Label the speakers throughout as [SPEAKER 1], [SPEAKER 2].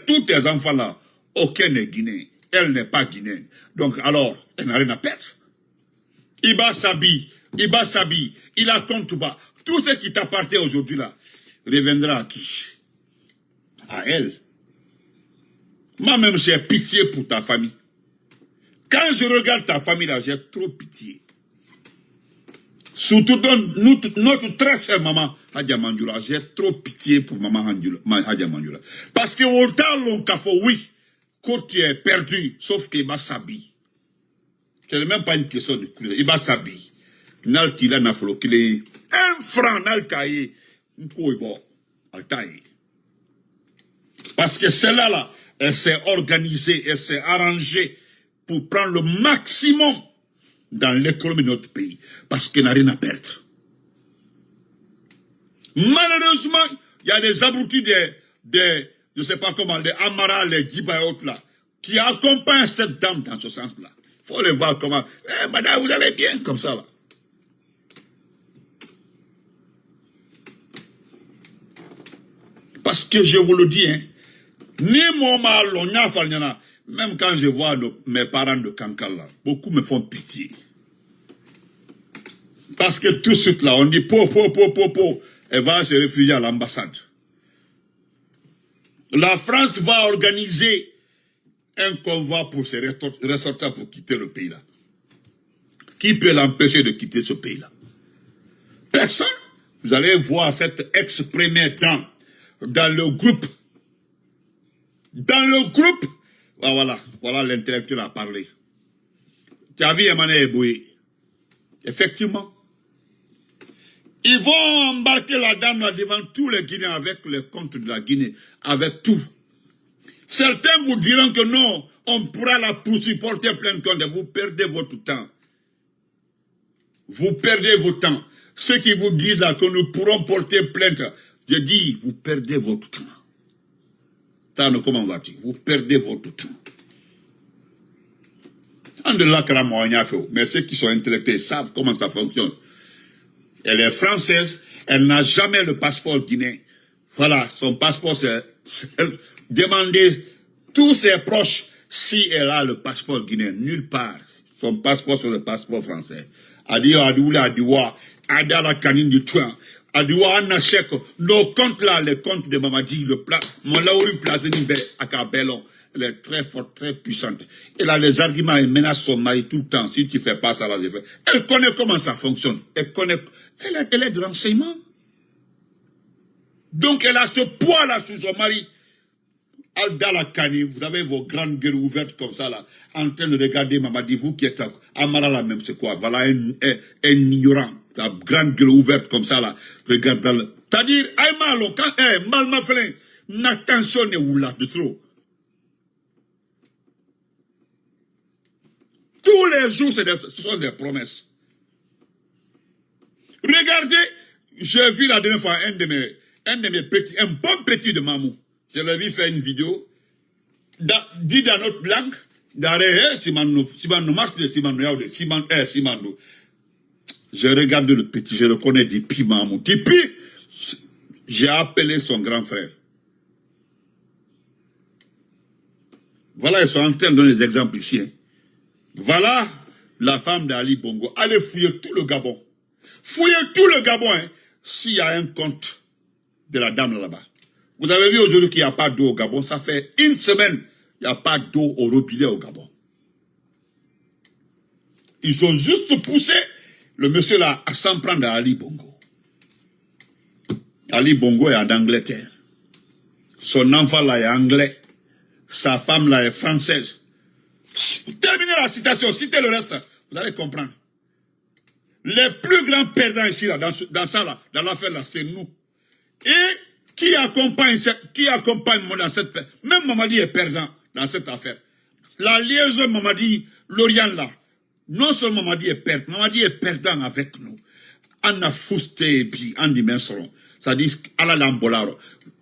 [SPEAKER 1] Tous tes enfants-là, aucun n'est guinéen. Elle n'est pas guinéenne. Donc, alors, elle n'a rien à perdre. Iba Sabi, il a ton bas. Tout ce qui t'appartient aujourd'hui là, reviendra à qui? À elle. Moi-même, j'ai pitié pour ta famille. Quand je regarde ta famille là, j'ai trop pitié. Surtout notre très chère maman Hadja Manjoula, j'ai trop pitié pour maman Hadja Manjoula. Parce que autant l'on qu'a fait, oui, quand tu es perdu, sauf qu'il va s'habiller. Ce n'est même pas une question de couleur, il va s'habiller. Nal qu'il a nafolo, qu'il est un franc, nal caillé, un coup bon, al taille. Parce que celle-là, là, elle s'est organisée, elle s'est arrangée pour prendre le maximum dans l'économie de notre pays. Parce qu'elle n'a rien à perdre. Malheureusement, il y a des abrutis je ne sais pas comment, les Amara, les Djiba et autres là, qui accompagnent cette dame dans ce sens-là. Il faut les voir comment, madame, vous allez bien, comme ça là. Parce que je vous le dis, hein, ni mon mal, même quand je vois mes parents de Kankala, beaucoup me font pitié. Parce que tout de suite là, on dit elle va se réfugier à l'ambassade. La France va organiser un convoi pour se ressortir pour quitter le pays là. Qui peut l'empêcher de quitter ce pays là? Personne. Vous allez voir cette ex-première dame dans le groupe. Dans le groupe, voilà l'intellectuel a parlé. Tu as vu Emmanuel Eboué? Effectivement. Ils vont embarquer la dame là devant tous les Guinéens avec les comptes de la Guinée, avec tout. Certains vous diront que non, on pourra la poursuivre, porter plein compte. Vous perdez votre temps. Vous perdez votre temps. Ceux qui vous disent là que nous pourrons porter plainte, je dis, vous perdez votre temps. Comment va-t-il? Vous perdez votre temps. Mais ceux qui sont intellectuels savent comment ça fonctionne. Elle est française, elle n'a jamais le passeport guinéen. Voilà, son passeport, c'est demander tous ses proches si elle a le passeport guinéen. Nulle part. Son passeport, c'est le passeport français. Adio Adoula Adiwa, Adala Kanine du Tuan. Adiwa Anachek, nos comptes là, les comptes de Mamadi, mon Laouri Plazenimbe à Kabelon, elle est très forte, très puissante. Elle a les arguments, elle menace son mari tout le temps. Si tu fais pas ça, là, je fais. Elle connaît comment ça fonctionne. Elle connaît, elle est de renseignement. Donc elle a ce poids-là sur son mari. Aldala Kani, vous avez vos grandes gueules ouvertes comme ça là, en train de regarder Mamadi, vous qui êtes Amara là même, c'est quoi? Voilà un ignorant, la grande gueule ouverte comme ça là, regarde dans le... C'est-à-dire, aïe quand, mal ma flin, n'attention n'est où là de trop. Tous les jours, ce sont des promesses. Regardez, j'ai vu la dernière fois un de mes petits, un bon petit de Mamou. Je l'ai vu faire une vidéo, dit dans notre langue, je regarde le petit, je le connais depuis Mamou. Depuis, j'ai appelé son grand frère. Voilà, ils sont en train de donner des exemples ici. Hein. Voilà la femme d'Ali Bongo. Allez fouiller tout le Gabon. Fouillez tout le Gabon, hein, s'il y a un compte de la dame là-bas. Vous avez vu aujourd'hui qu'il n'y a pas d'eau au Gabon. Ça fait une semaine, il n'y a pas d'eau au robinet au Gabon. Ils ont juste poussé le monsieur là à s'en prendre à Ali Bongo. Ali Bongo est en Angleterre. Son enfant là est anglais. Sa femme là est française. Terminez la citation, citez le reste, vous allez comprendre. Les plus grands perdants ici, là, dans ça, là, dans l'affaire là, c'est nous. Et qui accompagne moi dans cette... Même Mamadi est perdant dans cette affaire. La liaison Mamadi, Lorient là, non seulement Mamadi est perdant avec nous. On a fousté et puis on dimension. Ça dit, à la lambolaro.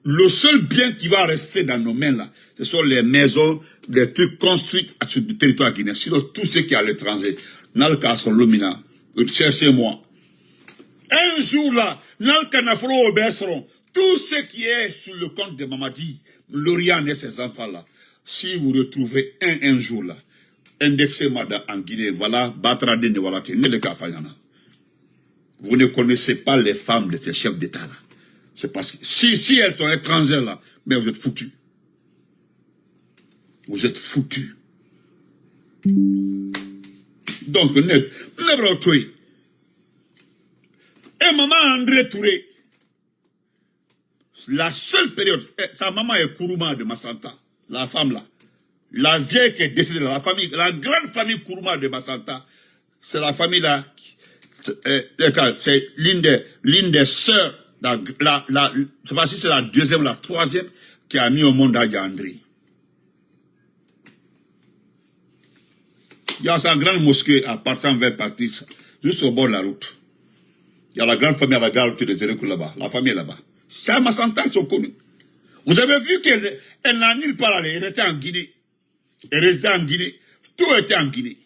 [SPEAKER 1] Le seul bien qui va rester dans nos mains là, ce sont les maisons, les trucs construits sur le territoire guinéen. Sinon, tout ce qui est à l'étranger, dans le cas de Lumina, cherchez-moi. Un jour là, dans le cas de tout Tout ce qui est sur le compte de Mamadi, Lauriane et ses enfants-là, si vous retrouvez un jour là, indexez Mada en Guinée, voilà, Batrade ne voilà, le Kafayana. Vous ne connaissez pas les femmes de ces chefs d'État là. C'est parce que si elles sont étrangères là, mais vous êtes foutus. Vous êtes foutus. Donc, ne et maman André Touré, la seule période, sa maman est Kourouma de Massanta, la femme là. La vieille qui est décédée, la famille, la grande famille Kourouma de Massanta, c'est la famille là, c'est l'une des sœurs, je sais pas si c'est la deuxième ou la troisième, qui a mis au monde Adja André. Il y a sa grande mosquée à partant vers Patrice, juste au bord de la route. Il y a la grande famille à la gare de Zérekou là-bas. La famille est là-bas. C'est à Massanta, ils sont connus. Vous avez vu qu'elle n'a nulle part allé. Elle était en Guinée. Elle restait en Guinée. Tout était en Guinée.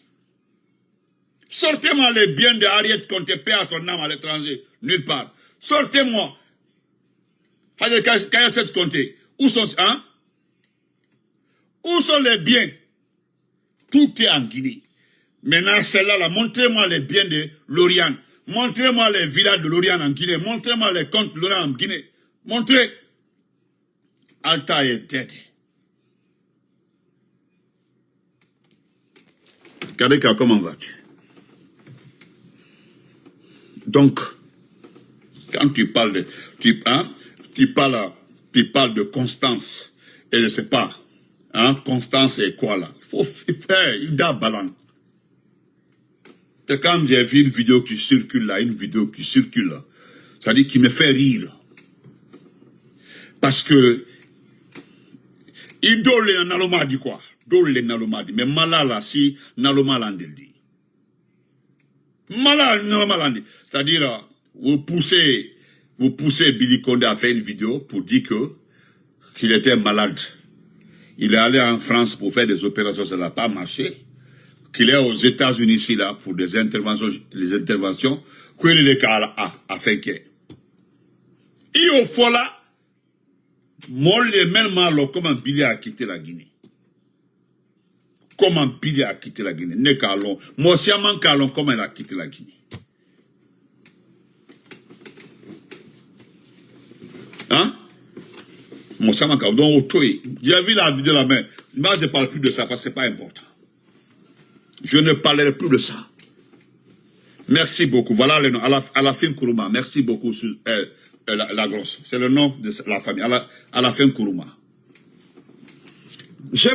[SPEAKER 1] Sortez-moi les biens de Harriet Conté, paix à son âme à l'étranger. Nulle part. Sortez-moi. Harriet Conté. Où sont les biens? Tout est en Guinée. Maintenant, celle-là, montrez-moi les biens de Lauriane. Montrez-moi les villages de Lauriane en Guinée. Montrez-moi les comptes de Lauriane en Guinée. Montrez. Alta est dead. Kadeka, comment vas-tu? Donc, quand tu parles de... Tu parles de Constance. Et je ne sais pas. Constance c'est quoi là? Il faut faire une balance. C'est quand j'ai vu une vidéo qui circule là, ça dit qui me fait rire. Parce que, il dole en Nalomadi quoi. Dole en Nalomadi. Mais Malala, si Nalomalandi dit. Nalomalandi. C'est-à-dire, vous poussez Billy Condé à faire une vidéo pour dire qu'il était malade. Il est allé en France pour faire des opérations, ça n'a pas marché. Qu'il est aux États-Unis ici là pour des interventions, qu'il est à faire que. Et au fond là, moi les mêmes malo comment Billy a quitté la Guinée. Comment Billy a quitté la Guinée. Ne calons, moi si amant calons comment il a quitté la Guinée. Mon sang donc j'ai vu la vidéo là, mais moi je ne parle plus de ça parce que ce n'est pas important. Je ne parlerai plus de ça. Merci beaucoup. Voilà le nom. Alafin Kourouma. Merci beaucoup. La grosse. C'est le nom de la famille. Alafin Kourouma. Je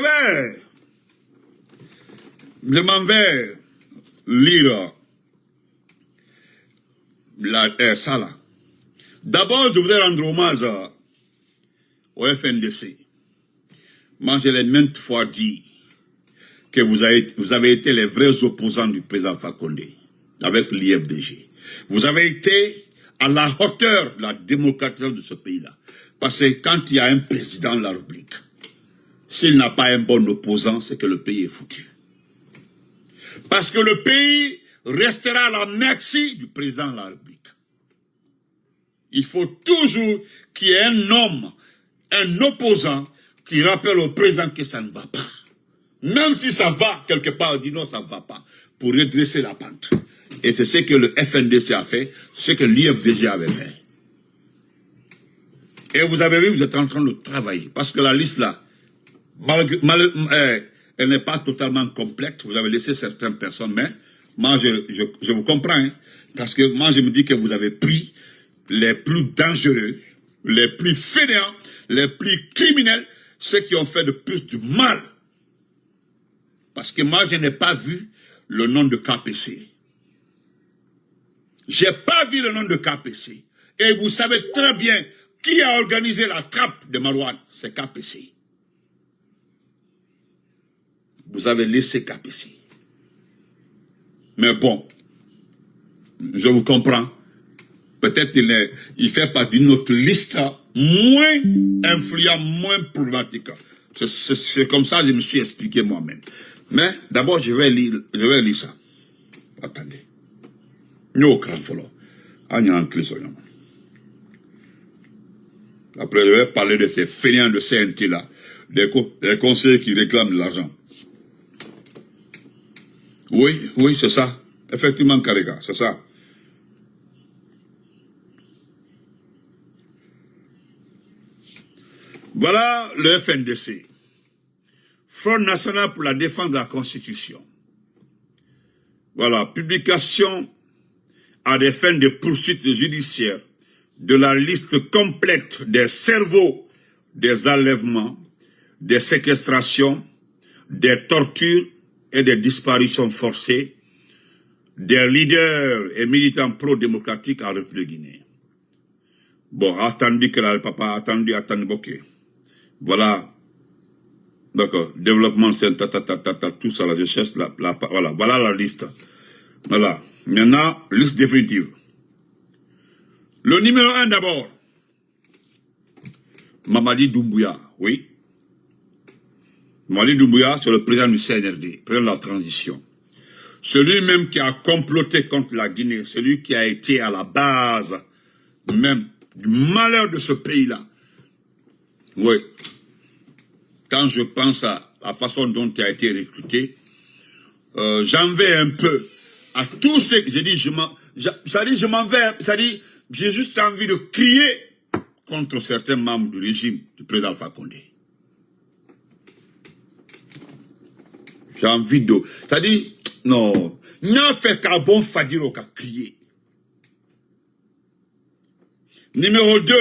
[SPEAKER 1] m'en vais lire ça là. D'abord, je voudrais rendre hommage au FNDC. Moi, je l'ai maintes fois dit que vous avez été les vrais opposants du président Fakonde avec l'IFDG. Vous avez été à la hauteur de la démocratisation de ce pays-là. Parce que quand il y a un président de la République, s'il n'a pas un bon opposant, c'est que le pays est foutu. Parce que le pays restera à la merci du président de la République. Il faut toujours qu'il y ait un homme, un opposant, qui rappelle au président que ça ne va pas. Même si ça va, quelque part, on dit non, ça ne va pas. Pour redresser la pente. Et c'est ce que le FNDC a fait, c'est ce que l'IFDG avait fait. Et vous avez vu, vous êtes en train de travailler. Parce que la liste là, elle n'est pas totalement complète. Vous avez laissé certaines personnes, mais moi je vous comprends. Hein, parce que moi je me dis que vous avez pris les plus dangereux, les plus fainéants, les plus criminels, ceux qui ont fait le plus de mal. Parce que moi je n'ai pas vu le nom de KPC. J'ai pas vu le nom de KPC. Et vous savez très bien qui a organisé la trappe de Marouane. C'est KPC. Vous avez laissé KPC. Mais bon, je vous comprends. Peut-être il fait partie d'une autre liste moins influente, moins problématique. C'est comme ça que je me suis expliqué moi-même. Mais d'abord, je vais lire ça. Attendez. Nous, au crâne, follow. Après, je vais parler de ces fainéants de CNT-là, des conseillers qui réclament de l'argent. Oui, oui, c'est ça. Effectivement, Karega, c'est ça. Voilà le FNDC. Front National pour la défense de la Constitution. Voilà, publication à des fins de poursuites judiciaires de la liste complète des cerveaux des enlèvements, des séquestrations, des tortures et des disparitions forcées des leaders et militants pro-démocratiques en République Guinée. Bon, attendu que là, le papa, attendu, ok. Voilà. D'accord. Développement, c'est tout ça, là, je cherche voilà la liste. Voilà. Maintenant, liste définitive. Le numéro 1 d'abord. Mamadi Doumbouya, oui. Mamadi Doumbouya, c'est le président du CNRD, président de la transition. Celui-même qui a comploté contre la Guinée, celui qui a été à la base même du malheur de ce pays-là. Oui. Quand je pense à la façon dont il a été recruté, j'en vais un peu à tous ceux que j'ai dit, je m'en vais, c'est-à-dire, j'ai juste envie de crier contre certains membres du régime du président Alpha Condé. J'ai envie de, c'est-à-dire, non, n'a fait qu'un bon fadiro qu'à crier. Numéro 2,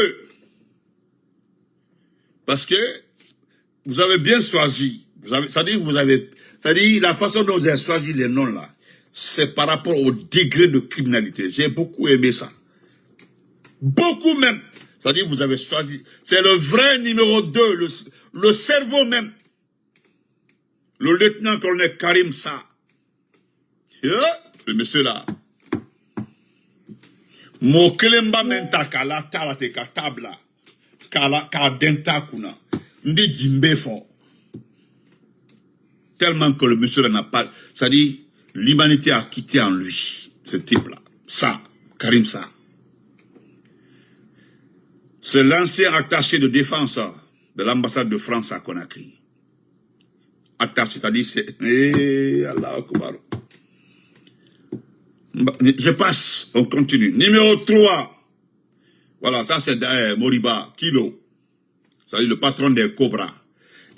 [SPEAKER 1] parce que vous avez bien choisi, c'est-à-dire la façon dont vous avez choisi les noms là, c'est par rapport au degré de criminalité. J'ai beaucoup aimé ça. Beaucoup même. C'est-à-dire vous avez choisi, c'est le vrai numéro 2, le cerveau même. Le lieutenant-colonel Karim Sa. Le monsieur là. Mo kelemba menta kala talate ka tabla. Kala ka denta kuna. Ndi jimbe fort. Tellement que le monsieur là n'a pas, c'est-à-dire l'humanité a quitté en lui ce type-là. Ça, Karim Sa. C'est l'ancien attaché de défense de l'ambassade de France à Conakry. Attaché, c'est-à-dire c'est... Allah Akbar. Je passe, on continue. Numéro 3. Voilà, ça c'est Moriba, Kilo. C'est-à-dire le patron des Cobras.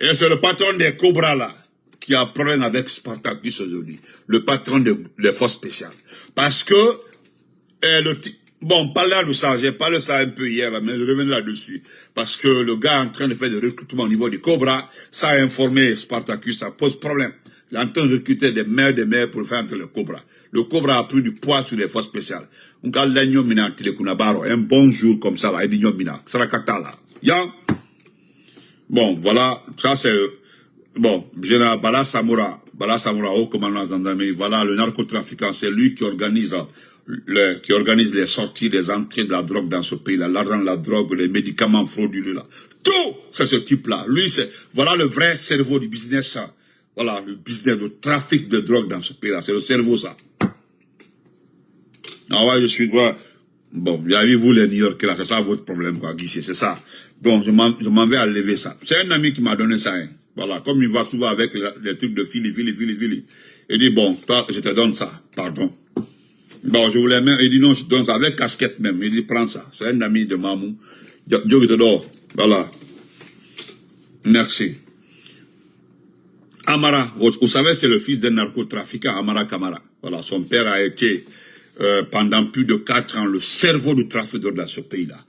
[SPEAKER 1] Et c'est le patron des Cobras là qui a problème avec Spartacus aujourd'hui. Le patron des forces spéciales. Parce que, bon, parler de ça, j'ai parlé de ça un peu hier, mais je reviens là-dessus. Parce que le gars est en train de faire des recrutements au niveau du Cobra, ça a informé Spartacus, ça pose problème. Il est en train de recruter des maires pour faire entrer le Cobra. Le Cobra a pris du poids sur les forces spéciales. Un bon jour comme ça, là, il dit Mina, Sarakata là. Bon, voilà, ça c'est, bon, général Bala Samoura, haut commandant gendarmerie, voilà, le narcotrafiquant, c'est lui qui organise les sorties, les entrées de la drogue dans ce pays-là, l'argent de la drogue, les médicaments frauduleux là. Tout, c'est ce type-là. Lui, c'est, voilà le vrai cerveau du business, ça. Voilà, le business, le trafic de drogue dans ce pays-là, c'est le cerveau, ça. Ah ouais, je suis droit. Bon, avez-vous les New Yorkais là, c'est ça votre problème, quoi, Guissier, c'est ça. Bon, je m'en vais à lever ça. C'est un ami qui m'a donné ça, hein. Voilà, comme il va souvent avec les trucs de fili. Il dit, bon, toi, je te donne ça, pardon. Bon, je voulais même, il dit non, je te donne ça avec casquette même. Il dit, prends ça. C'est un ami de Mamou. Dieu te donne. Voilà. Merci. Amara, vous savez, c'est le fils d'un narcotrafiquant, Amara Kamara. Voilà, son père a été, pendant plus de 4 ans, le cerveau du trafic de drogue dans ce pays-là.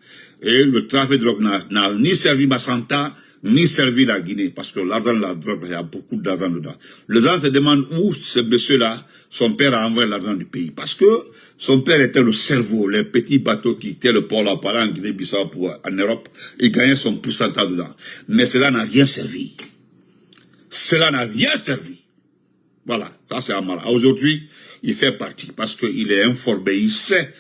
[SPEAKER 1] Et le trafic de drogue n'a ni servi Massanta, ni servi la Guinée, parce que l'argent de la drogue, il y a beaucoup d'argent dedans. Les gens se demandent où ce monsieur-là, son père a envoyé l'argent du pays. Parce que son père était le cerveau, les petits bateaux qui quittaient le port là, en Guinée-Bissau en Europe, il gagnait son pourcentage dedans. Mais cela n'a rien servi. Cela n'a rien servi. Voilà, ça c'est Amara. Aujourd'hui, il fait partie, parce qu'il est informé, il sait,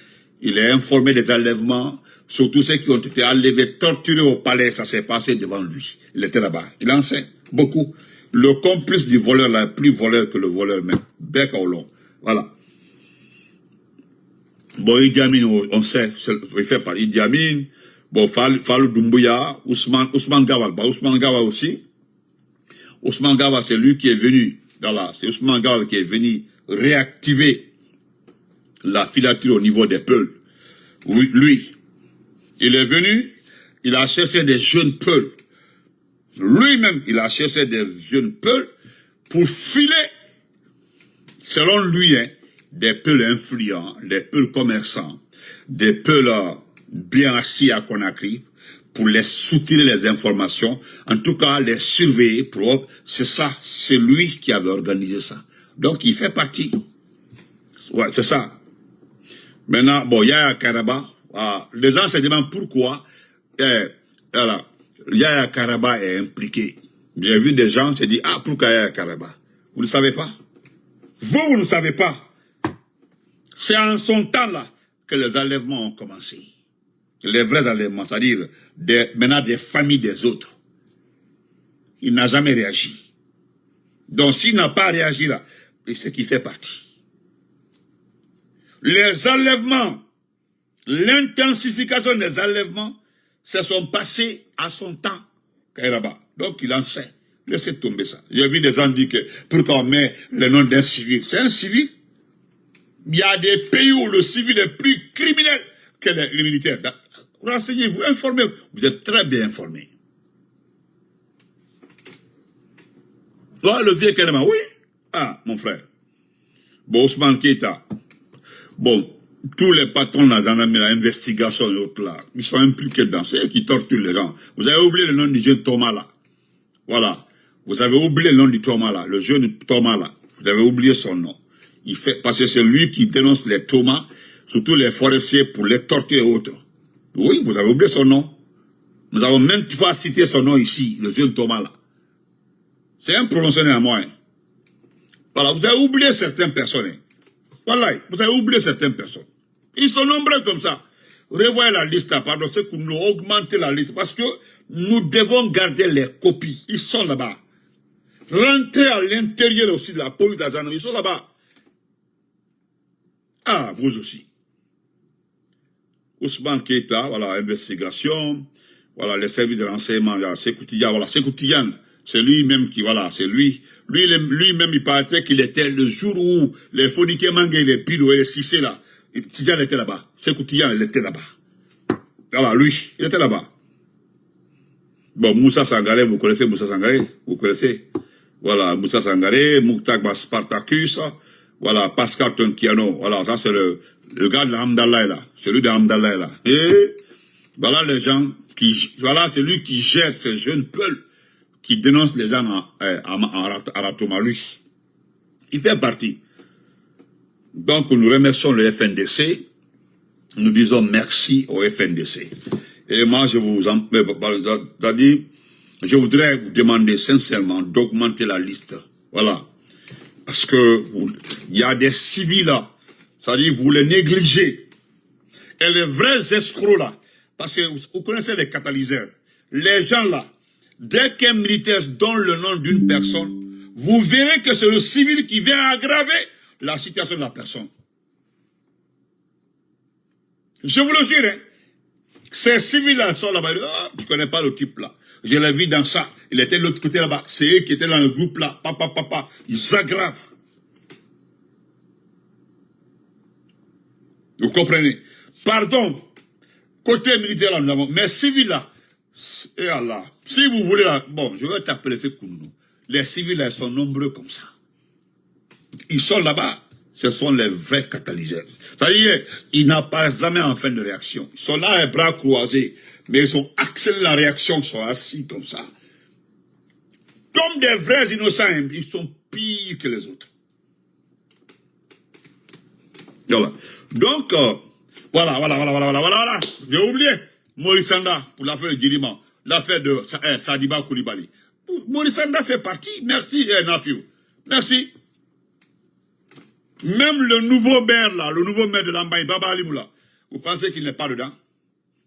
[SPEAKER 1] il est informé des enlèvements, surtout ceux qui ont été enlevés, torturés au palais, ça s'est passé devant lui. Il était là-bas, il en sait beaucoup. Le complice du voleur, là, plus voleur que le voleur même, bec au long. Voilà. Bon, Idi Amin, on sait, il fait partie. Idi Amin, Bon, Fallou Doumbouya, Ousmane Gawal. Bah, Ousmane Gawal aussi. Ousmane Gawal, c'est lui qui est venu, c'est Ousmane Gawal qui est venu réactiver la filature au niveau des Peuls. Oui, lui, il est venu, il a cherché des jeunes Peuls. Lui-même, il a cherché des jeunes Peuls pour filer, selon lui, des Peuls influents, des Peuls commerçants, des Peuls bien assis à Conakry, pour les soutirer les informations, en tout cas les surveiller, c'est ça, c'est lui qui avait organisé ça. Donc il fait partie. Ouais, c'est ça. Maintenant, bon, Yaya Karaba, les gens se demandent pourquoi Yaya Karaba est impliqué. J'ai vu des gens se dire, pourquoi Yaya Karaba? Vous ne savez pas? Vous ne savez pas. C'est en son temps-là que les enlèvements ont commencé. Les vrais enlèvements, c'est-à-dire maintenant des familles des autres. Il n'a jamais réagi. Donc s'il n'a pas réagi là, c'est qu'il fait partie. Les enlèvements, l'intensification des enlèvements, se sont passés à son temps, Kairaba. Donc il en sait. Laissez tomber ça. J'ai vu des gens dire que pourquoi on met le nom d'un civil. C'est un civil. Il y a des pays où le civil est plus criminel que les militaires. Renseignez-vous, informez-vous. Vous êtes très bien informés. Toi, le vieux Kairaba, oui. Mon frère. Bon, Ousmane Keita. Bon, tous les patrons de la gendarmerie, l'investigation et autres là, ils sont impliqués dans ça, qui torturent les gens. Vous avez oublié le nom du jeune Thomas là. Voilà. Vous avez oublié le nom du Thomas là, le jeune Thomas là. Vous avez oublié son nom. Parce que c'est lui qui dénonce les Thomas, surtout les forestiers pour les torturer et autres. Oui, vous avez oublié son nom. Nous avons même fois cité son nom ici, le jeune Thomas là. C'est un promotionnaire à moi. Voilà, vous avez oublié certaines personnes. Voilà, vous avez oublié certaines personnes. Ils sont nombreux comme ça. Revoyez la liste là, pardon, c'est que nous augmenter la liste parce que nous devons garder les copies. Ils sont là-bas. Rentrez à l'intérieur aussi de la police de la gendarmerie, ils sont là-bas. Vous aussi. Ousmane Keita, voilà, investigation, voilà, les services de renseignement, Sekoutiyan, voilà, Sekoutiyan, c'est lui-même qui, voilà, c'est lui-même, il paraît qu'il était le jour où les Fonike Mangé, les Piro et les Cissé, là, Tidiane était là-bas, Sekoutiyan, il était là-bas. Voilà, lui, il était là-bas. Bon, Moussa Sangaré, vous connaissez Moussa Sangaré? Vous connaissez? Voilà, Moussa Sangaré, Mouktakba Spartacus, voilà, Pascal Tonkiano, voilà, ça c'est le gars de Hamdallah là, celui de Hamdallah là. Et voilà les gens voilà, c'est lui qui gère ces jeunes peuls qui dénoncent les gens en Ratoma, lui. Il fait partie. Donc nous remercions le FNDC, nous disons merci au FNDC. Et moi je voudrais vous demander sincèrement d'augmenter la liste. Voilà. Parce que il y a des civils là, c'est-à-dire vous les négligez. Et les vrais escrocs là, parce que vous connaissez les catalyseurs, les gens là, dès qu'un militaire donne le nom d'une personne, vous verrez que c'est le civil qui vient aggraver la situation de la personne. Je vous le jure, hein. Ces civils-là sont là-bas, je ne connais pas le type là. Je l'ai vu dans ça. Il était de l'autre côté là-bas. C'est eux qui étaient dans le groupe là. Papa. Ils aggravent. Vous comprenez? Pardon. Côté militaire là, nous avons. Mais civils là. Et Allah. Si vous voulez là. Bon, je vais t'appeler ce Kounou. Les civils là, ils sont nombreux comme ça. Ils sont là-bas. Ce sont les vrais catalyseurs. C'est-à-dire, ils n'apparaissent jamais en fin de réaction. Ils sont là, les bras croisés. Mais ils ont accéléré la réaction, ils sont assis comme ça. Comme des vrais innocents, ils sont pires que les autres. Voilà. Donc, voilà. J'ai oublié Maurice Sanda pour l'affaire de Djilima, l'affaire de Sadiba Koulibaly. Maurice Sanda fait partie. Merci, Nafiou. Merci. Même le nouveau maire là, le nouveau maire de Lambaye, Baba Alimou là, vous pensez qu'il n'est pas dedans?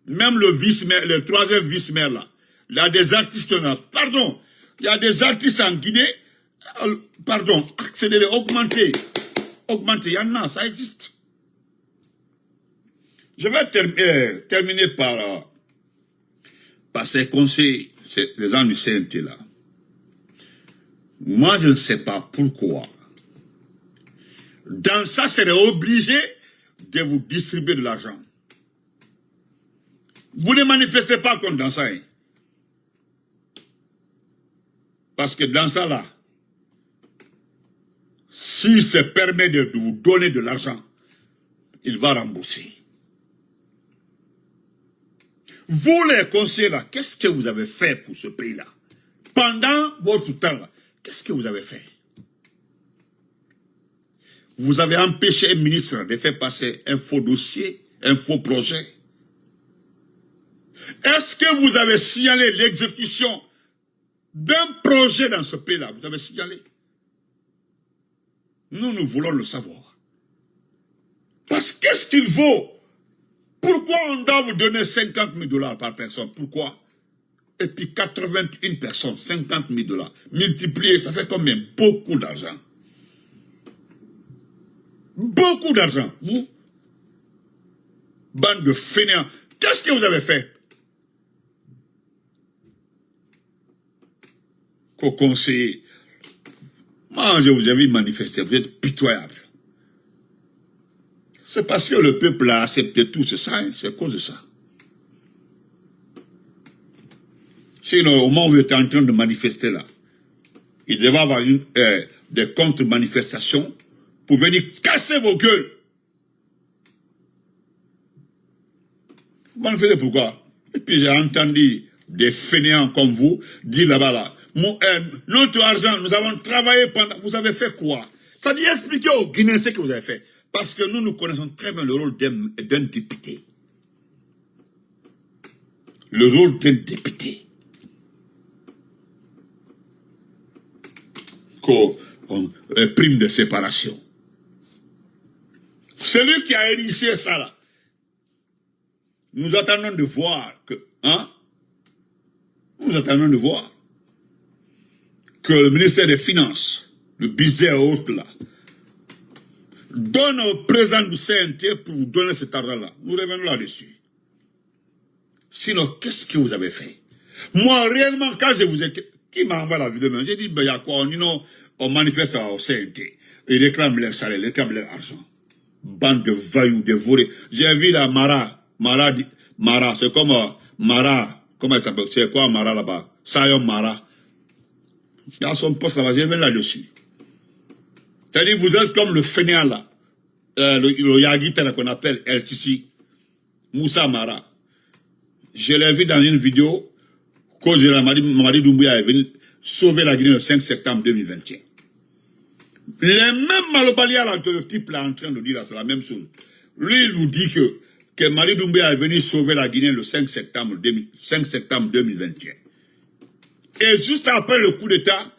[SPEAKER 1] Même le vice-maire, le troisième vice-maire là, il y a des artistes là, pardon, il y a des artistes en Guinée, pardon, accélérer, augmenter, il y en a, ça existe. Je vais terminer par par ces conseils, les gens du CNT là. Moi, je ne sais pas pourquoi. Dans ça, serait obligé de vous distribuer de l'argent. Vous ne manifestez pas contre dans ça. Hein. Parce que dans ça là, s'il se permet de vous donner de l'argent, il va rembourser. Vous les conseillers là, qu'est-ce que vous avez fait pour ce pays-là? Pendant votre temps là, qu'est-ce que vous avez fait? Vous avez empêché un ministre de faire passer un faux dossier, un faux projet. Est-ce que vous avez signalé l'exécution d'un projet dans ce pays-là? Vous avez signalé. Nous voulons le savoir. Parce qu'est-ce qu'il vaut? Pourquoi on doit vous donner 50 000 $ par personne? Pourquoi? Et puis 81 personnes, 50 000 $. Multiplié, ça fait combien? Beaucoup d'argent. Beaucoup d'argent. Vous, bande de fainéants, qu'est-ce que vous avez fait? Qu'au conseiller, moi je vous ai vu manifester, vous êtes pitoyable. C'est parce que le peuple a accepté tout, c'est ça, hein? C'est à cause de ça. Sinon, au moment où vous êtes en train de manifester là, il devait y avoir des contre-manifestations pour venir casser vos gueules. Vous manifestez pourquoi? Et puis j'ai entendu des fainéants comme vous dire là-bas là, notre argent, nous avons travaillé pendant... Vous avez fait quoi? Ça dit expliquer aux Guinéens ce que vous avez fait. Parce que nous connaissons très bien le rôle d'un député. Le rôle d'un député. Prime de séparation. Celui qui a initié ça là, nous attendons de voir que, hein? Nous attendons de voir que le ministère des Finances, le budget et autres là, donne au président du CNT pour vous donner cet argent-là. Nous revenons là-dessus. Sinon, qu'est-ce que vous avez fait? Moi, réellement, quand je vous ai... Qui m'a envoyé la vidéo? J'ai dit, ben, il y a quoi? On manifeste au CNT. Ils réclament leur salaire, ils réclament leur argent. Bande de vaillous, de volés. J'ai vu la Mara, c'est comme Mara, comment elle s'appelle? C'est quoi Mara là-bas? Sayon Mara. Il y a son poste là-bas, j'ai vu là-dessus. C'est-à-dire, vous êtes comme le fainéant là, le Yagita qu'on appelle El Sisi, Moussa Mara. Je l'ai vu dans une vidéo, quand Mamadi Doumbouya est venu sauver la Guinée le 5 septembre 2021. Les mêmes malobalia là que le type là en train de dire là, c'est la même chose. Lui, il vous dit que Mamadi Doumbouya est venu sauver la Guinée le 5 septembre 2021. Et juste après le coup d'État,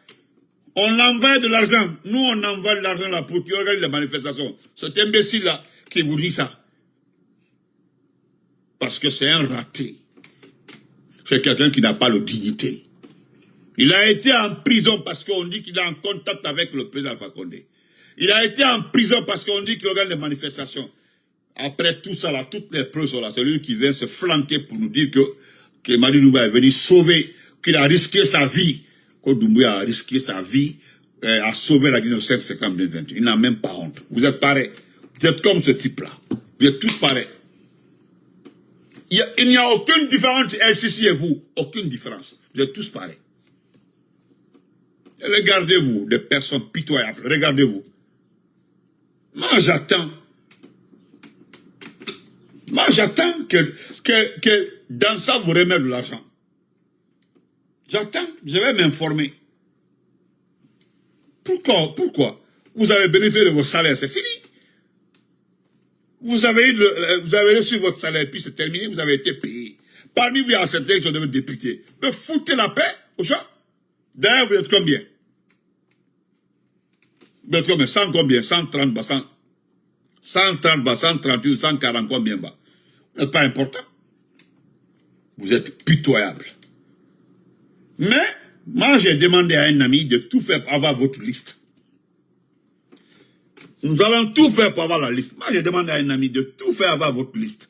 [SPEAKER 1] on envoie de l'argent. Nous, on envoie de l'argent là pour qu'il organise les manifestations. Cet imbécile-là qui vous dit ça. Parce que c'est un raté. C'est quelqu'un qui n'a pas de dignité. Il a été en prison parce qu'on dit qu'il est en contact avec le président Alpha Condé. Il a été en prison parce qu'on dit qu'il organise les manifestations. Après tout ça là, toutes les preuves sont là. C'est lui qui vient se flanquer pour nous dire que Mamadi Doumbouya est venu sauver, qu'il a risqué sa vie. Quand Doumbouya a risqué sa vie, a sauvé la Guinée au 5 septembre 2021. Il n'a même pas honte. Vous êtes pareils. Vous êtes comme ce type-là. Vous êtes tous pareils. Il n'y a aucune différence entre LCC et vous. Aucune différence. Vous êtes tous pareils. Regardez-vous, des personnes pitoyables. Regardez-vous. Moi, j'attends. Moi, j'attends que dans ça, vous remettez de l'argent. J'attends, je vais m'informer. Pourquoi? Vous avez bénéficié de vos salaires, c'est fini. Vous avez reçu votre salaire, puis c'est terminé, vous avez été payé. Parmi vous, il y a certains qui sont devenus députés. Mais foutez la paix aux gens. D'ailleurs, vous êtes combien? Vous êtes combien? 100 combien? 130 bas, 130 bas, 138, 140 combien bas? Vous n'êtes pas important. Vous êtes pitoyable. Mais, moi, j'ai demandé à un ami de tout faire pour avoir votre liste. Nous allons tout faire pour avoir la liste. Moi, j'ai demandé à un ami de tout faire avoir votre liste.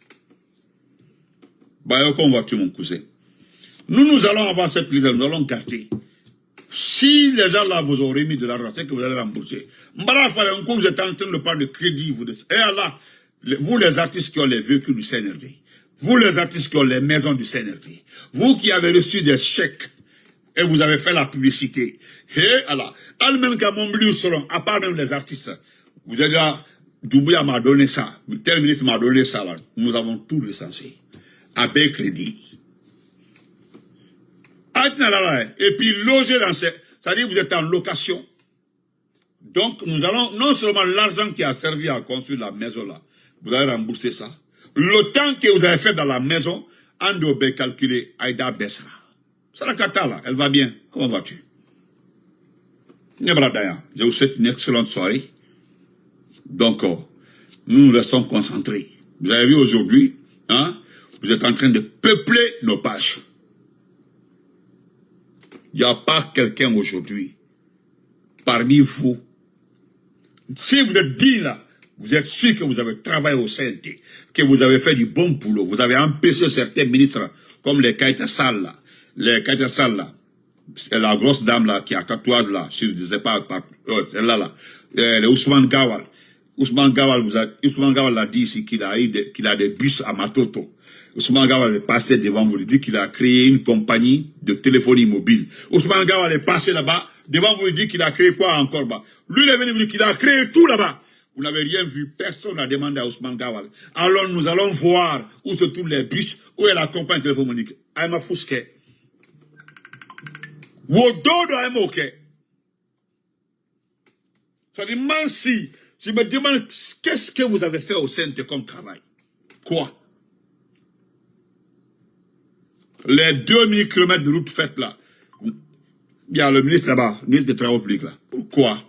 [SPEAKER 1] Bah, comment vas-tu, mon cousin? Nous allons avoir cette crise, nous allons garder. Si les gens là vous ont remis de l'argent, c'est que vous allez rembourser. Vous êtes en train de prendre le crédit. Et Allah, vous les artistes qui ont les véhicules du CNRD, vous les artistes qui ont les maisons du CNRD, vous qui avez reçu des chèques et vous avez fait la publicité. Et Allah, même qu'à mon milieu selon, à part même les artistes, vous êtes là, Doumbouya m'a donné ça, tel ministre m'a donné ça, là. Nous avons tout recensé. Avec crédit. Et puis loger dans ces... C'est-à-dire vous êtes en location. Donc nous allons, non seulement l'argent qui a servi à construire la maison là, vous allez rembourser ça. Le temps que vous avez fait dans la maison, on doit calculer Aïda Bessa. Sarakata là, elle va bien. Comment vas-tu? Je vous souhaite une excellente soirée. Donc, nous restons concentrés. Vous avez vu aujourd'hui, hein, vous êtes en train de peupler nos pages. Il n'y a pas quelqu'un aujourd'hui, parmi vous, si vous êtes dit là, vous êtes sûr que vous avez travaillé au CNT, que vous avez fait du bon boulot, vous avez empêché certains ministres, comme les Kaita Sall là, c'est la grosse dame là, qui a tatouage là, je ne sais pas, celle-là là, le Ousmane Gawal. Ousmane Gawal a dit ici qu'il a des bus à Matoto. Ousmane Gawal est passé devant vous, il dit qu'il a créé une compagnie de téléphonie mobile. Ousmane Gawal est passé là-bas, devant vous, il dit qu'il a créé quoi encore bas. Lui, il est venu dire qu'il a créé tout là-bas. Vous n'avez rien vu, personne n'a demandé à Ousmane Gawal. Alors nous allons voir où se trouvent les bus, où est la compagnie téléphonique. Aïma Fouske. Wododo Aïma Oke. Ça dit, Mansi, je me demande, qu'est-ce que vous avez fait au CNT comme travail? Quoi? Les 2000 km de route faites là, il y a le ministre là-bas, le ministre des Travaux publics là. Pourquoi?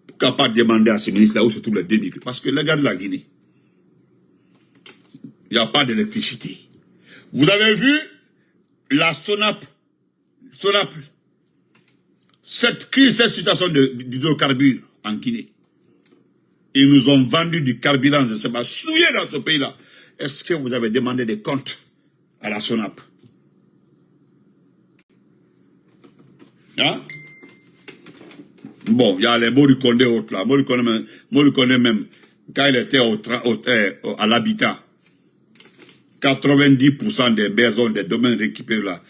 [SPEAKER 1] Pourquoi pas demander à ce ministre là où se trouvent les 2000 km? Parce que les gars de la Guinée, il n'y a pas d'électricité. Vous avez vu la SONAP, cette situation d'hydrocarbures en Guinée. Ils nous ont vendu du carburant, je ne sais pas, souillé dans ce pays-là. Est-ce que vous avez demandé des comptes à la SONAP? Hein? Bon, il y a les Morikondé autres là. Morikondé même, quand il était à l'habitat, 90% des maisons, des domaines récupérés là,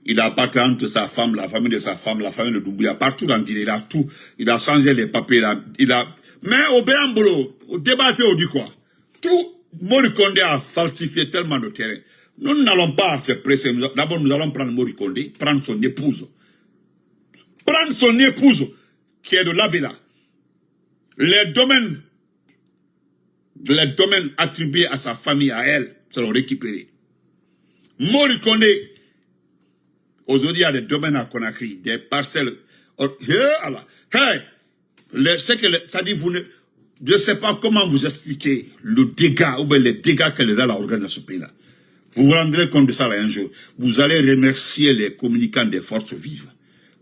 [SPEAKER 1] il a parti entre sa femme, la famille de sa femme, la famille de Doumbouya, partout dans Guinée, il a tout, il a changé les papiers là, mais au Béambolo, au débat, on dit quoi? Tout, Morikondé a falsifié tellement de terrain. Nous n'allons pas se presser. D'abord, nous allons prendre Morikondé, prendre son épouse. Prendre son épouse, qui est de l'Abela. Les domaines attribués à sa famille, à elle, seront récupérés. Morikondé, aujourd'hui, il y a des domaines à Conakry, des parcelles. Ça dit, je ne sais pas comment vous expliquer le dégât, ou bien les dégâts que les gens organisent dans ce pays-là. Vous vous rendrez compte de ça là un jour. Vous allez remercier les communicants des forces vives.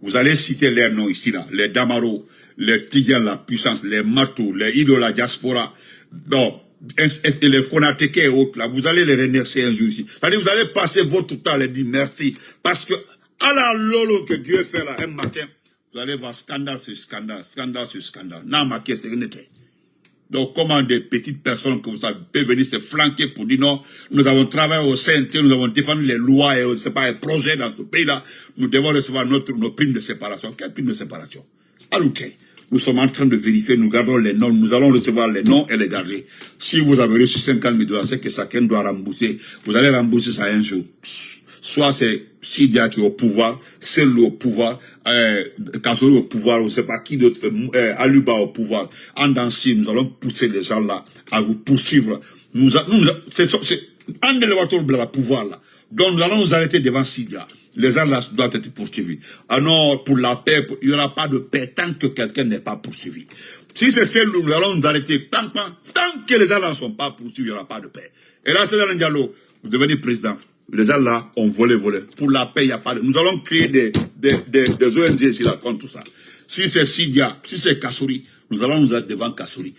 [SPEAKER 1] Vous allez citer leurs noms ici là, les Damaro, les Tigran la puissance, les Matou, les Ido la diaspora, donc, et les Konateke et autres là, vous allez les remercier un jour ici. C'est-à-dire, vous allez passer votre temps à les dire merci, parce que, à la lolo que Dieu fait là, un matin, vous allez voir scandale sur scandale, scandale sur scandale. Non, ma question, c'est donc, comment des petites personnes comme ça peuvent venir se flanquer pour dire non, nous avons travaillé au CNT, nous avons défendu les lois et c'est pas un projet dans ce pays-là, nous devons recevoir nos primes de séparation. Quelle prime de séparation? Alouké. Nous sommes en train de vérifier, nous gardons les noms, nous allons recevoir les noms et les garder. Si vous avez reçu 50 000 $, c'est que chacun doit rembourser. Vous allez rembourser ça un jour. Soit c'est Sidia qui est au pouvoir, Selou au pouvoir, Kassouri au pouvoir, on ne sait pas qui d'autre, Aluba au pouvoir. En dansi, nous allons pousser les gens là à vous poursuivre. C'est le pouvoir là. Donc nous allons nous arrêter devant Sidia. Les gens là doivent être poursuivis. Ah non, pour la paix, il n'y aura pas de paix tant que quelqu'un n'est pas poursuivi. Si c'est Selou, nous allons nous arrêter tant que les gens là ne sont pas poursuivis, il n'y aura pas de paix. Et là, c'est dans le dialogue, vous devenez président. Les gens là ont volé. Pour la paix, il n'y a pas de... Nous allons créer des ONG ici là contre tout ça. Si c'est Sidia, si c'est Kassouri, nous allons nous être devant Kassouri.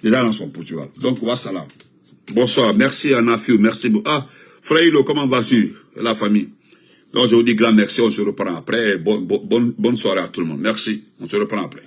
[SPEAKER 1] Les gens là sont poursuivis. Donc, wassalam. Bonsoir. Merci Anafiou. Merci beaucoup. Ah, Frère Hilo, comment vas-tu? La famille. Donc, je vous dis grand merci. On se reprend après. Bonne soirée à tout le monde. Merci. On se reprend après.